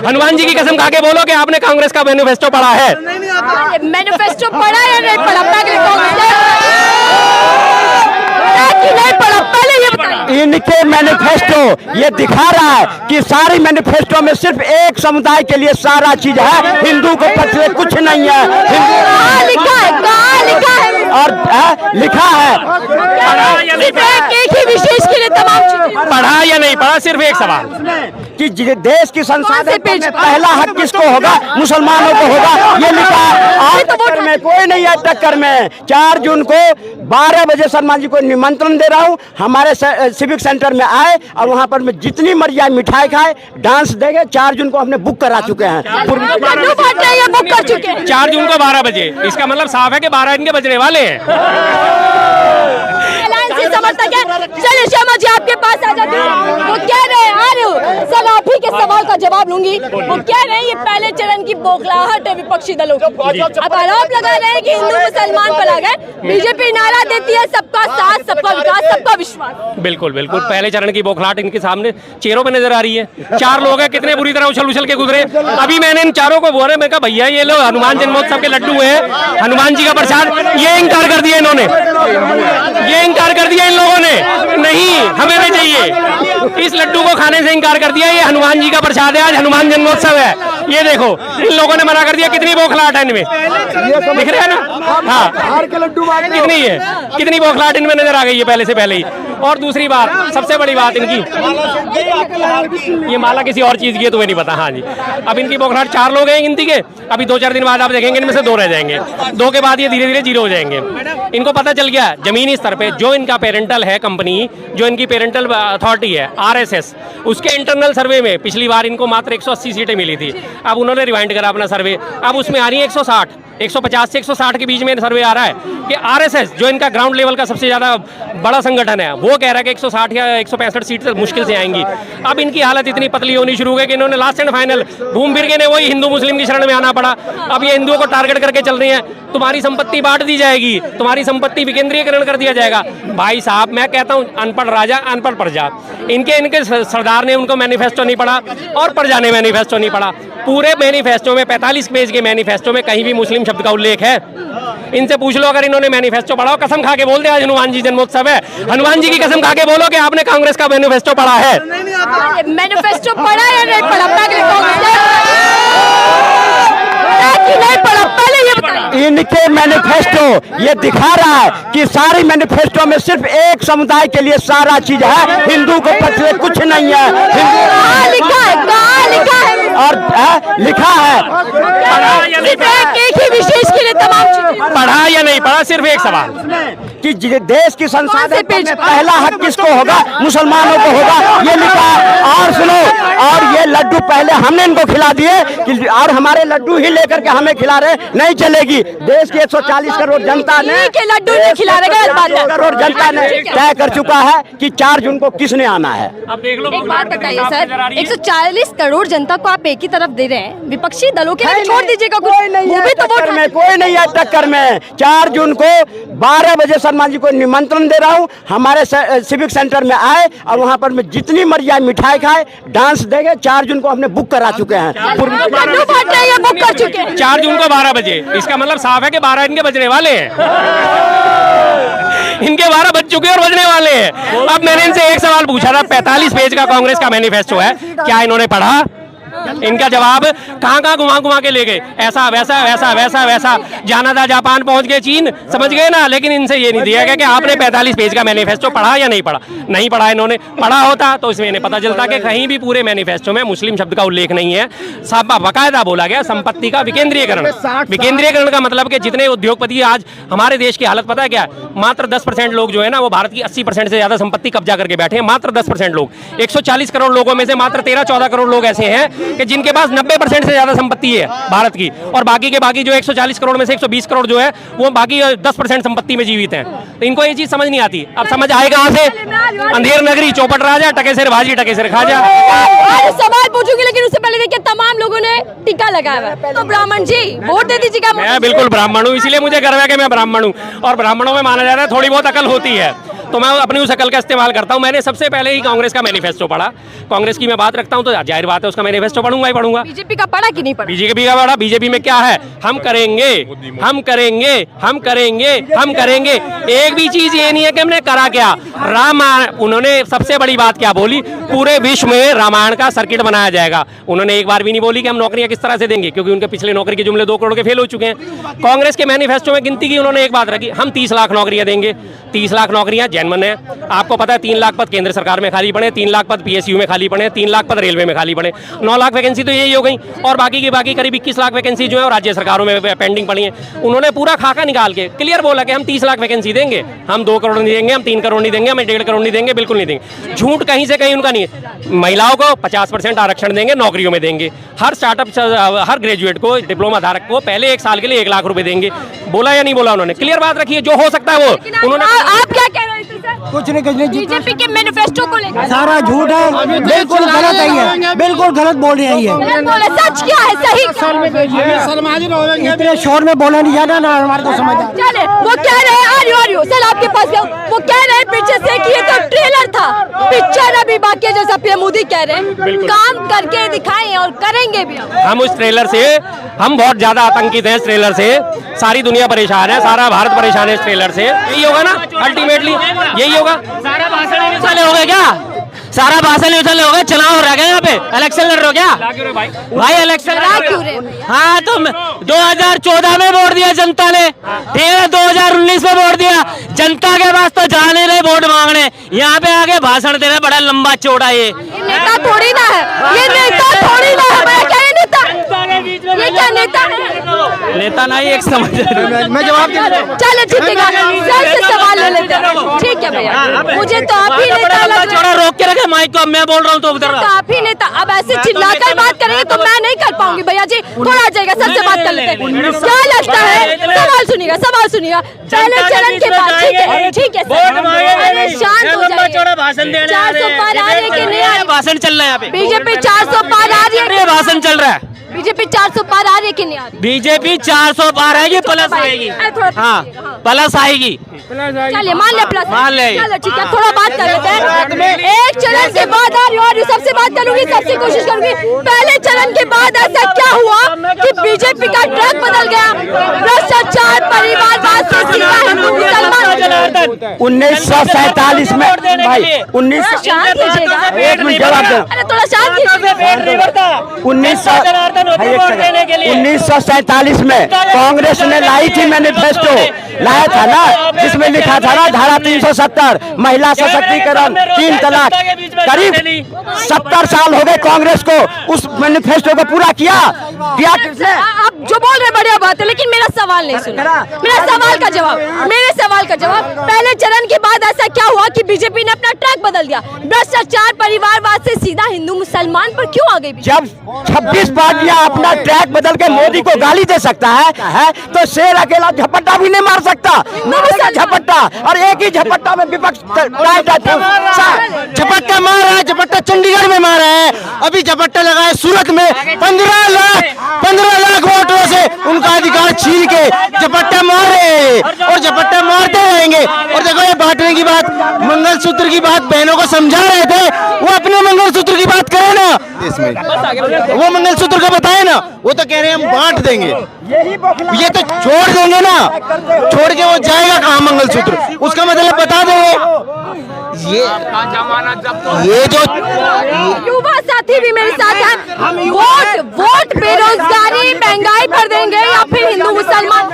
हनुमान जी की कसम खा के बोलो कि आपने कांग्रेस का मैनिफेस्टो पढ़ा है? मैनिफेस्टो पढ़ा या नहीं पढ़ा? नहीं पढ़ा, पहले ये बताइए। इनके मैनिफेस्टो ये दिखा रहा है कि सारी मैनिफेस्टो में सिर्फ एक समुदाय के लिए सारा चीज है, हिंदू को पछले कुछ नहीं है। कहाँ लिखा है? कहाँ लिखा है? और लिखा है सिर्फ एक ही विशेष के लिए तमाम चीजें। पढ़ा या नहीं पढ़ा? सिर्फ एक सवाल कि देश की संसाधन पेज? में पहला हक किसको होगा? मुसलमानों को होगा, ये लिखा है। और टक्कर में कोई नहीं है। टक्कर में 4 जून को 12 बजे शर्मा जी को निमंत्रण दे रहा हूँ, हमारे सिविक सेंटर में आए और वहाँ पर में जितनी मर्जी आए मिठाई खाए, डांस देंगे। 4 जून को हमने बुक करा चुके हैं। बुक कर चुके हैं 4 जून को 12 बजे। इसका मतलब साफ है कि 12 इनके बजने वाले हैं। समर्थक है। चलिए शर्मा जी आपके पास आ जाते हैं। वो कह रहे हैं, आ रहे हो सर, आप ही के सवाल का जवाब लूंगी। वो कह रहे हैं ये पहले चरण की बौखलाहट है विपक्षी दलों की। अब आरोप लगा रहे हैं कि हिंदू मुसलमान पर आ गए। बीजेपी नारा देती है सबका साथ, सबका विकास, सबका विश्वास। बिल्कुल बिल्कुल, पहले चरण की बौखलाहट इनके सामने चेहरों पे नजर आ रही है। 4 लोग हैं, कितने बुरी तरह उछल उछल के गुजरे। अभी मैंने इन चारों को बोले, मैं कहा भैया ये लो हनुमान जन्मोत्सव के लड्डू हैं, हनुमान जी का प्रसाद। ये इनकार कर दिया इन्होंने, ये इनकार कर दिया इन लोगों ने। नहीं, हमें नहीं चाहिए। इस लड्डू को खाने से इनकार कर दिया। ये हनुमान जी का प्रसाद है, आज हनुमान जन्मोत्सव है। ये देखो इन लोगों ने मना कर दिया। कितनी बौखलाहट है इनमें, दिख रहा है ना? हाँ, कितनी है, कितनी बौखलाहट इनमें नजर आ गई है पहले से पहले ही। और दूसरी बात, सबसे बड़ी बात इनकी, ये माला किसी और चीज की है तुम्हें नहीं पता। हाँ जी, अब इनकी बौखलाहट 4 लोग हैं गिनती के। अभी 2-4 दिन बाद आप देखेंगे इनमें से 2 रह जाएंगे। 2 के बाद ये धीरे धीरे 0 हो जाएंगे। इनको पता चल गया जमीनी स्तर पे जो इनका पेरेंटल है कंपनी, जो इनकी पेरेंटल अथॉरिटी है RSS, उसके इंटरनल सर्वे में पिछली बार इनको मात्र 180 सीटें मिली थी। अब उन्होंने रिवाइंड करा अपना सर्वे, अब उसमें आ रही है 160, 150 से 160 के बीच में सर्वे आ रहा है कि RSS जो इनका ग्राउंड लेवल का सबसे ज्यादा बड़ा संगठन है, वो कह रहा है कि 160 या 165 सीट मुश्किल से आएंगी। अब इनकी हालत इतनी पतली होनी शुरू हो गई कि इन्होंने लास्ट एंड फाइनल घूम फिर के ने वही हिंदू मुस्लिम की शरण में आना पड़ा। अब ये हिंदुओं को टारगेट करके चल रही है, तुम्हारी संपत्ति बांट दी जाएगी, तुम्हारी संपत्ति विकेंद्रीकरण कर दिया जाएगा। भाई साहब, मैं कहता हूँ अनपढ़ राजा अनपढ़ प्रजा। इनके सरदार ने उनको मैनिफेस्टो नहीं पढ़ा और प्रजा ने मैनिफेस्टो नहीं पढ़ा। पूरे मैनिफेस्टो में 45 पेज के मैनिफेस्टो में कहीं भी मुस्लिम शब्द का उल्लेख है? इनसे पूछ लो, अगर इन्होंने मैनिफेस्टो पढ़ा हो, कसम खा के बोल दे आज हनुमान जी जन्मोत्सव है। हनुमान जी की कसम खा के बोलो कि आपने कांग्रेस का मैनिफेस्टो पढ़ा है? मैनिफेस्टो पढ़ा या नहीं पढ़ा? नहीं पढ़ा, पहले ये बताइए। इनके मैनिफेस्टो ये दिखा रहा है कि सारी मैनिफेस्टो में सिर्फ एक समुदाय के लिए सारा चीज है, हिंदू को पछले कुछ नहीं है। कहाँ लिखा है? कहाँ लिखा है? और लिखा है सिर्फ एक ही विशेष के लिए तमाम चीजें। पढ़ा या नहीं पढ़ा? सिर्फ एक सवाल कि देश की संसाधन में पहला हक किसको होगा? मुसलमानों को होगा, ये लिखा है। और सुनो, और ये लड्डू पहले हमने इनको खिला दिए कि और हमारे लड्डू ही लेकर के हमें खिला रहे, नहीं चलेगी। देश की 140 करोड़ जनता ने लड्डू नहीं खिला रहे, करोड़ जनता ने तय कर चुका है कि 4 जून को किसने आना है। अब देख लो, एक बात बताइए सर, 140 करोड़ जनता को आप एक ही तरफ दे रहे हैं, विपक्षी दलों के लिए छोड़ दीजिएगा। कोई नहीं है टक्कर में, कोई नहीं है टक्कर में। 4 जून को 12 बजे शर्मा जी को निमंत्रण दे रहा हूँ, हमारे सिविक सेंटर में आए और वहाँ पर में जितनी मर्जी आए मिठाई खाए, डांस देंगे। 4 जून को हमने बुक करा चुके हैं। बुक कर चुके हैं 4 जून को 12 बजे। इसका मतलब साफ है कि 12 इनके बजने वाले हैं। इनके 12 बज चुके और बजने वाले हैं। अब मैंने इनसे एक सवाल पूछा था, 45 पेज का कांग्रेस का मैनिफेस्टो है, क्या इन्होंने पढ़ा? इनका जवाब कहां कहां घुमा घुमा के ले गए, ऐसा वैसा वैसा वैसा वैसा, जाना था जापान पहुंच गए चीन, समझ गए ना। लेकिन इनसे ये नहीं दिया गया कि आपने 45 पेज का मैनिफेस्टो पढ़ा या नहीं पढ़ा। नहीं पढ़ा इन्होंने। पढ़ा होता तो इसमें इन्हें पता चलता कि कहीं भी पूरे मैनिफेस्टो में मुस्लिम शब्द का उल्लेख नहीं है। सब बाकायदा बोला गया संपत्ति का विकेंद्रीकरण। विकेंद्रीकरण का मतलब कि जितने उद्योगपति आज हमारे देश की हालत पता है क्या, मात्र 10% लोग जो है ना वो भारत की 80% से ज्यादा संपत्ति कब्जा करके बैठे हैं। मात्र 10% लोग। 140 करोड़ लोगों में से मात्र 13-14 करोड़ लोग ऐसे हैं कि जिनके पास 90% से ज्यादा संपत्ति है भारत की, और बाकी के बाकी जो 140 करोड़ में से 120 करोड़ जो है वो बाकी 10% संपत्ति में जीवित हैं। तो इनको ये चीज समझ नहीं आती। अब समझ आए कहां से? अंधेर नगरी चौपट राजा, टके सिर भाजी टके सिर खाजा। सवाल पूछूंगी लेकिन उससे पहले देखिए तमाम लोगों ने टीका लगाया है, तो ब्राह्मण जी वोट दे दीजिएगा। मैं बिल्कुल ब्राह्मण हूँ, इसीलिए मुझे गर्व है कि मैं ब्राह्मण हूँ, और ब्राह्मणों में माना जाता है थोड़ी बहुत अकल होती है। तो मैं अपनी उस अकल का इस्तेमाल करता हूँ। मैंने सबसे पहले ही कांग्रेस का मैनिफेस्टो पढ़ा, कांग्रेस की मैं बात रखता हूँ तो जाहिर बात है उसका मैनिफेस्टो पढ़ूंगा ही पढ़ूंगा। बीजेपी का पढ़ा कि नहीं पढ़ा? बीजेपी का पढ़ा। बीजेपी में क्या है, हम करेंगे हम करेंगे हम करेंगे हम करेंगे। एक भी चीज ये नहीं है कि हमने करा क्या। रामायण, उन्होंने सबसे बड़ी बात क्या बोली, पूरे विश्व में रामायण का सर्किट बनाया जाएगा। उन्होंने एक बार भी नहीं बोली कि हम नौकरियां किस तरह से देंगे, क्योंकि उनके पिछले नौकरी के जुमले 2 करोड़ के फेल हो चुके हैं। कांग्रेस के मैनिफेस्टो में गिनती की उन्होंने एक बात रखी, हम 30 लाख नौकरियां देंगे। 30 लाख नौकरियां जनमन है। आपको पता है 3 लाख पद केंद्र सरकार में खाली पड़े, 3 लाख पद पीएसयू में खाली पड़े, 3 लाख पद रेलवे में खाली पड़े, 9 लाख वैकेंसी तो यही हो गई। और बाकी की बाकी करीब 21 लाख वैकेंसी जो है राज्य सरकारों में पेंडिंग पड़ी है। उन्होंने पूरा खाका निकाल के क्लियर बोला कि हम 30 लाख वैकेंसी देंगे, हम 2 करोड़ नहीं देंगे, हम 3 करोड़ नहीं देंगे, हम 1.5 करोड़ नहीं देंगे, बिल्कुल नहीं देंगे। झूठ कहीं से कहीं उनका नहीं है। महिलाओं को 50% आरक्षण देंगे, नौकरियों में देंगे। हर स्टार्टअप, हर ग्रेजुएट को, डिप्लोमा धारक को पहले 1 साल के लिए 1 लाख रुपए देंगे। बोला या नहीं बोला उन्होंने? क्लियर बात रखी है, जो हो सकता है वो उन्होंने। आप क्या कह रहे थे सर? कुछ नहीं बीजेपी के मैनिफेस्टो को लेकर सारा झूठ है, बिल्कुल गलत है ये, बिल्कुल गलत बोल रहे हैं ये। सच क्या है, सही क्या? इतने शोर में बोला नहीं जाना ना, हमारे को समझ आ। चले, वो कह रहे हैं आर्यो सर आपके पास गया, वो कह रहे हैं पीछे से कि ये तो ट्रेलर था, पिक्चर अभी बाकी है, जैसा पीएम मोदी कह रहे हैं। काम करके दिखाएं और करेंगे भी। हम उस ट्रेलर से, हम बहुत ज्यादा आतंकित हैं इस ट्रेलर से। सारी दुनिया परेशान है, सारा भारत परेशान है इस ट्रेलर से। यही होगा ना अल्टीमेटली, यही होगा। सारा भाषण उछले हो गए क्या? सारा भाषण उछले हो गए? चुनाव रह गए यहाँ पे, इलेक्शन लड़ रहे हो क्या भाई? इलेक्शन क्यों रहे? हाँ, तुम 2014 में वोट दिया जनता ने, ठीक है, 2019 में वोट दिया जनता के पास, तो जाने रहे वोट मांगने, यहाँ पे आगे भाषण दे रहे, बड़ा लंबा चौड़ा। ये नेता थोड़ी ना है, ये नेता थोड़ी ना है। मैं क्या नेता? ये क्या नेता है? नेता नहीं, एक समझ। मैं जवाब दे। चलो ठीक है, सर से सवाल ले लेते हैं। ठीक है भैया, मुझे तो आप ही नेता लग रहे चौड़ा रोक के रखे माइक को, मैं बोल रहा हूँ तो उधर। तो आप ही नेता। अब ऐसे चिल्लाकर बात करेंगे तो मैं नहीं कर पाऊंगी भैया जी, थोड़ा आ जाएगा, सर से बात कर लेते हैं। क्या लगता है? सवाल सुनिएगा, सवाल सुनिएगा। पहले चरण के बाद, ठीक है, ठीक है सर, शांत हो जाइए। भाषण दे 400 पार आ रहे कि नहीं आ रहे? भाषण चल रहा है यहाँ पे। बीजेपी 400 पार आ रही है? भाषण चल रहा है। बीजेपी 400 पार आ रही है कि नहीं आ रही? बीजेपी 400 पार आएगी, प्लस आएगी। हाँ, प्लस आएगी। चलिए मान ले प्लस, मान ले। चलो ठीक है, थोड़ा बात कर लेते हैं। एक चरण के बाद आ रही और सबसे बात करूंगी, सबसे कोशिश करूंगी। पहले चरण के बाद ऐसा क्या हुआ कि बीजेपी का ट्रैक बदल गया? भ्रष्टाचार, परिवारवाद से सीधा हिंदू मुसलमान। 1947 में भाई, शांत कीजिएगा, एक मिनट जवाब दो। अरे थोड़ा शांत कीजिए। 1947 में कांग्रेस ने लाई थी मैनिफेस्टो, लाया था ना, जिसमें लिखा था ना धारा 370, महिला सशक्तिकरण, 3 तलाक। करीब 70 साल हो गए कांग्रेस को, उस मैनिफेस्टो को पूरा किया किसने? आप जो बोल रहे बढ़िया बात है, लेकिन मेरा सवाल नहीं सुना। मेरा सवाल का जवाब, मेरे सवाल का जवाब। पहले चरण के बाद ऐसा क्या हुआ कि बीजेपी ने अपना ट्रैक बदल दिया? भ्रष्टाचार, परिवारवाद से सीधा हिंदू मुसलमान पर क्यों आ गई? जब 26 पार्टियां अपना ट्रैक बदल के मोदी को गाली दे सकता है तो शेर अकेला झपट्टा भी नहीं मार सकता। झपट्टा, और एक ही झपट्टा में विपक्ष झपट्टा मार रहा है, झपट्टा चंडीगढ़ में मारा है, अभी झपट्टा लगा है सूरत में। 15 लाख वोटरों से उनका अधिकार छीन के झपट्टा मार रहे हैं और झपट्टा मारते रहेंगे। और देखो ये बांटने की बात, मंगलसूत्र की बात बहनों को समझा रहे थे, वो अपने मंगलसूत्र की बात करें ना, इसमें वो मंगलसूत्र का बताए ना, वो तो कह रहे हैं हम बांट देंगे। ये तो छोड़ देंगे ना, छोड़ के वो जाएगा कहाँ मंगलसूत्र? उसका मतलब बता दो। ये जो युवा साथी भी मेरे साथ हैं, वोट बेरोजगारी, महंगाई पर देंगे या फिर हिंदू मुसलमान?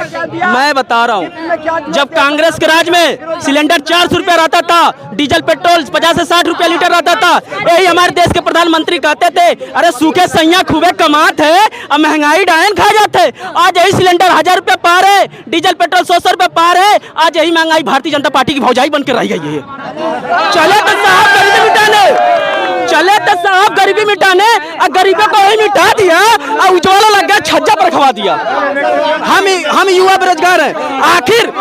मैं बता रहा हूँ, जब कांग्रेस के राज में सिलेंडर 400 रुपया रहता था, डीजल पेट्रोल 50 से 60 रुपया लीटर रहता था, यही हमारे देश के प्रधानमंत्री कहते थे, अरे सूखे सैया खूबे कमात है, अब महंगाई डायन खा जाते। आज यही सिलेंडर 1000 रुपया पार है, डीजल पेट्रोल 100 रुपया पार है। आज यही महंगाई भारतीय जनता पार्टी की भौजाई बन के रह गई है। चले तो साहब गरीबी मिटाने, चले तो साहब गरीबी मिटाने, और गरीबों को वही मिटा दिया और उज्ज्वला लग गया, छज्जा पर खवा दिया। हम युवा बेरोजगार हैं। आखिर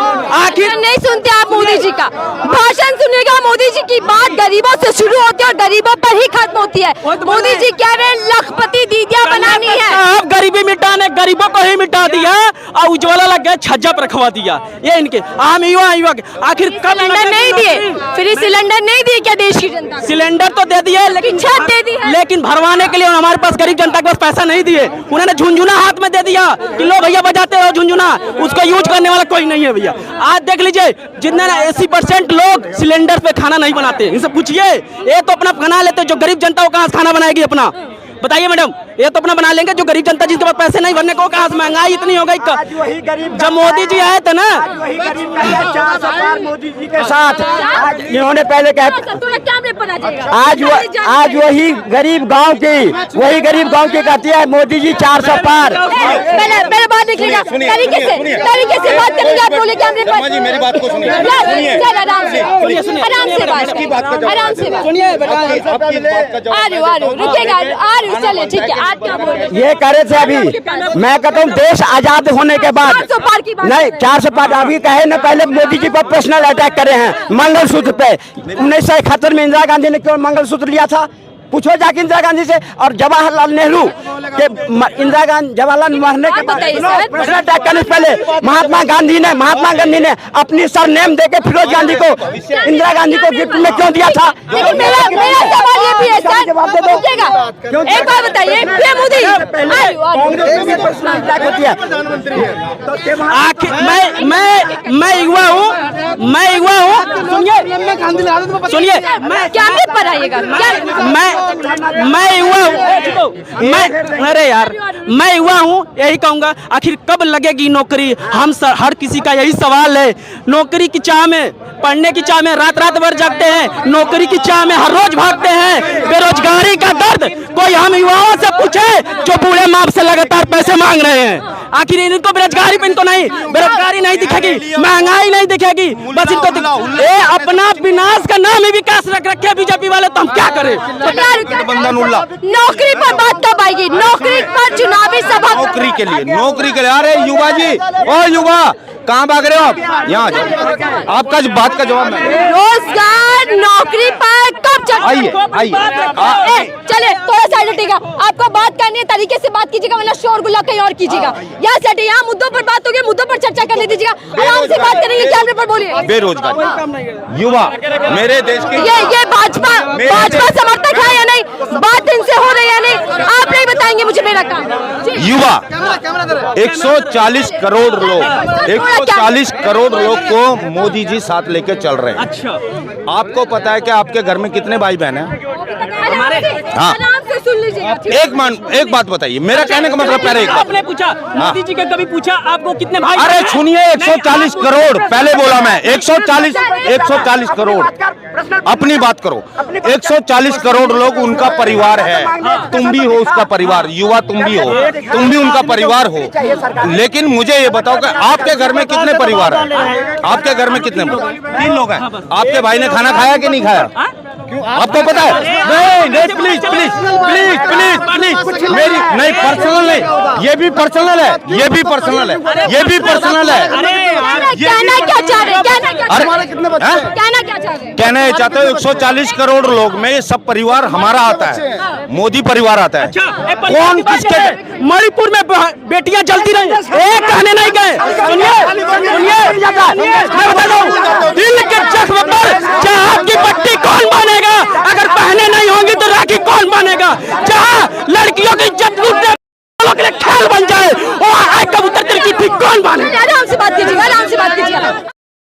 नहीं सुनते आप मोदी जी का भाषण? सुनिएगा, मोदी जी की बात गरीबों से शुरू होती है और गरीबों पर ही खत्म होती है। मोदी जी कह रहे हैं लखपति दीदियां बनानी है। आप गरीबी भी मिटाने गरीबों को ही मिटा दिया और उज्ज्वला लग गए छज्जा पर रखवा दिया। ये इनके आम युवा आखिर कब सिलेंडर नहीं दिए, फ्री सिलेंडर नहीं दिए क्या देश की जनता को? सिलेंडर तो दे दिए लेकिन छत दे दी है। लेकिन भरवाने के लिए हमारे पास गरीब जनता के पास पैसा नहीं दिए। उन्होंने झुंझुना हाथ में दे दिया कि लो भैया बजाते रहो झुंझुना, उसको यूज करने वाला कोई नहीं है भैया। आज देख लीजिए जितने 80% लोग सिलेंडर पे खाना नहीं बनाते, इनसे पूछिए, ये तो अपना बना लेते, जो गरीब जनता को कहाँ से खाना बनाएगी अपना? बताइए मैडम, ये तो अपना बना लेंगे, जो गरीब जनता जिसके पास पैसे नहीं भरने को, कहाँ से महंगाई इतनी हो गई। जब मोदी जी आए थे ना, 400 पार मोदी जी के साथ इन्होंने पहले कहा, आज वही गरीब गांव की कहती है मोदी जी 400 पार। पहले बात निकलेगा तरीके से बात करेंगे आप बोले कैमरे पर। जी मेरी बात को सुनिए, आराम से बात आराम से आ रही हूँ, रुकेगा, आ रही हूँ, चलिए ठीक है। आप क्या बोल रहे हैं? ये कह रहे थे अभी, मैं कहता हूँ देश आजाद होने के बाद 400 पार की बात नहीं, 400 पार अभी कहे न, पहले मोदी जी पर पर्सनल अटैक करे हैं मंगलसूत्र पे। 1971 में इंदिरा गांधी ने क्यों मंगलसूत्र लिया था? पूछो जाके इंदिरा गांधी से। और जवाहरलाल नेहरू के जवाहरलाल मरने के बाद पर्सनल अटैक करने से पहले महात्मा गांधी ने अपनी सरनेम देके फिरोज गांधी को, इंदिरा गांधी को गिफ्ट में क्यों दिया था? लेकिन मेरा सवाल ये भी है सर, रुकेगा, एक बार बताइए, पीएम मोदी आखिर मैं युवा हूँ, सुनिए, कैमरे पर आइएगा। मैं युवा हूँ, अरे यार मैं युवा हूँ, यही कहूँगा आखिर कब लगेगी नौकरी? हर किसी का यही सवाल है। नौकरी की चाह में, पढ़ने की चाह में रात भर जागते हैं, नौकरी की चाह में हर रोज भागते हैं। बेरोजगारी का दर्द कोई हम युवाओं से पूछे जो बूढ़े माप से लगातार पैसे मांग रहे हैं। आखिर इनको बेरोजगारी पे इनको नहीं, बेरोजगारी नहीं दिखेगी, महंगाई नहीं दिखेगी, बस इनको ये अपना विनाश का नाम ही विकास रख रखे बीजेपी वाले, तो हम क्या करें? नौकरी पर बात कब आएगी? नौकरी पर चुनावी सभा, नौकरी के लिए। अरे युवा जी, ओ युवा कहाँ भाग रहे हो आप? यहाँ आपका बात का जवाब मैं। रोजगार नौकरी पर कब आइए चले थोड़ा सा हटिएगा। आपको बात करनी है तरीके से बात कीजिएगा, वरना शोर गुल्ला कहीं और कीजिएगा। यहाँ से हटिए, यहाँ मुद्दों पर बात होगी, मुद्दों पर चर्चा करने दीजिएगा, आराम से बात करेंगे, कैमरे पर बोलिए। बेरोजगार युवा मेरे देश के, ये भाजपा समर्थक है या नहीं? बात इनसे हो रही है नहीं? आप नहीं बताएंगे मुझे मेरा काम। युवा 140 करोड़ लोग, 140 करोड़ लोग को मोदी जी साथ लेके चल रहे हैं। अच्छा, आपको पता है कि आपके घर में कितने भाई बहन हैं? हाँ। आराम से सुन लीजिएगा। एक बात बताइए, मेरा कहने का मतलब पहले आपने पूछा, मोदी जी के कभी पूछा आपको कितने भाई? अरे सुनिए, 140 करोड़ पहले बोला मैं, 140 करोड़, अपनी बात करो। 140 करोड़ लोग उनका परिवार है, तुम भी हो उसका परिवार, युवा तुम भी हो, तुम भी उनका परिवार हो। लेकिन मुझे ये बताओ कि आपके घर में कितने परिवार हैं? आपके घर में कितने? 3 लोग हैं। आपके भाई ने खाना खाया कि नहीं खाया? आपको पता है? नहीं, प्लीज मेरी नहीं, पर्सनल नहीं, ये भी पर्सनल है। कहना क्या चाह रहे हैं? कहना चाहते हो 140 करोड़ लोग में सब परिवार हमारा आता है, मोदी परिवार आता है। कौन किसके? मणिपुर में बेटियां जलती रही, एक कहने नहीं गए। सुनिए, मैं बता दूं, दिल के जख्म पर